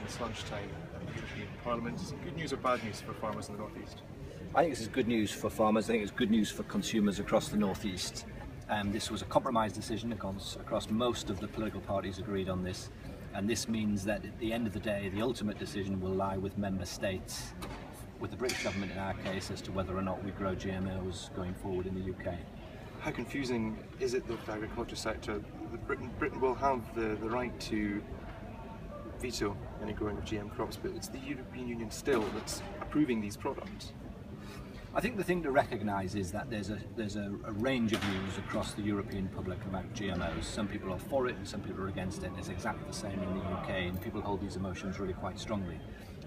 this lunchtime at the European Parliament. Is it good news or bad news for farmers in the North East? I think this is good news for farmers. I think it's good news for consumers across the North East. This was a compromise decision across most of the political parties agreed on this, and this means that at the end of the day the ultimate decision will lie with member states, with the British government in our case, as to whether or not we grow GMOs going forward in the UK. How confusing is it though for the agriculture sector? Britain will have the right to veto any growing of GM crops, but it's the European Union still that's approving these products. I think the thing to recognise is that there's a range of views across the European public about GMOs. Some people are for it and some people are against it. It's exactly the same in the UK, and people hold these emotions really quite strongly.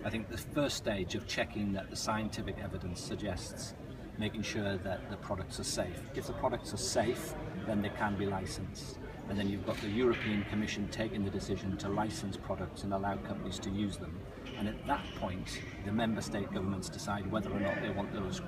I think the first stage of checking that the scientific evidence suggests making sure that the products are safe. If the products are safe, then they can be licensed. And then you've got the European Commission taking the decision to license products and allow companies to use them. And at that point, the member state governments decide whether or not they want those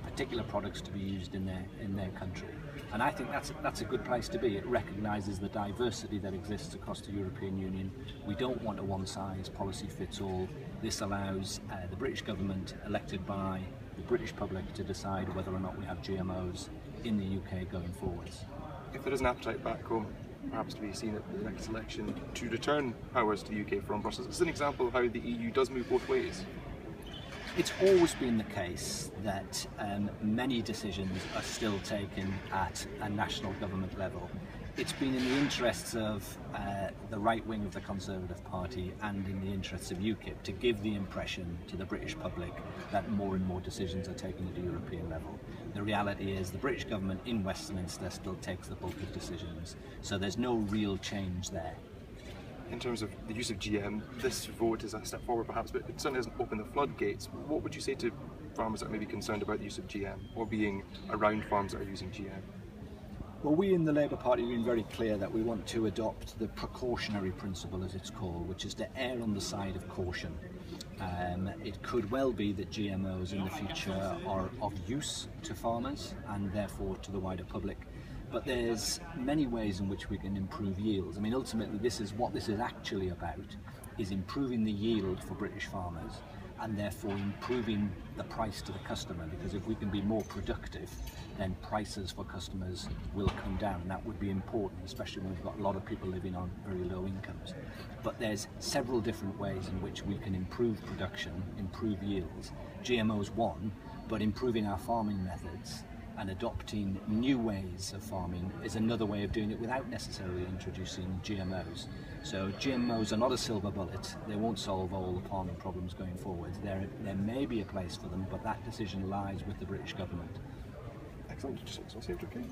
particular products to be used in their country. And I think that's a good place to be. It recognises the diversity that exists across the European Union. We don't want a one-size policy fits all. This allows the British government, elected by the British public, to decide whether or not we have GMOs in the UK going forwards. If there is an appetite back home, perhaps to be seen at the next election, to return powers to the UK from Brussels, it's an example of how the EU does move both ways. It's always been the case that many decisions are still taken at a national government level. It's been in the interests of the right wing of the Conservative Party and in the interests of UKIP to give the impression to the British public that more and more decisions are taken at a European level. The reality is the British government in Westminster still takes the bulk of decisions, so there's no real change there. In terms of the use of GM, this vote is a step forward perhaps, but it certainly doesn't open the floodgates. What would you say to farmers that may be concerned about the use of GM or being around farms that are using GM? Well, we in the Labour Party have been very clear that we want to adopt the precautionary principle, as it's called, which is to err on the side of caution. It could well be that GMOs in the future are of use to farmers and therefore to the wider public. But there's many ways in which we can improve yields. I mean, ultimately, this is actually about, is improving the yield for British farmers and therefore improving the price to the customer, because if we can be more productive, then prices for customers will come down. That would be important, especially when we've got a lot of people living on very low incomes. But there's several different ways in which we can improve production, improve yields. GMO's one, but improving our farming methods and adopting new ways of farming is another way of doing it without necessarily introducing GMOs. So GMOs are not a silver bullet. They won't solve all the farming problems going forward. There may be a place for them, but that decision lies with the British government. Excellent. Just okay.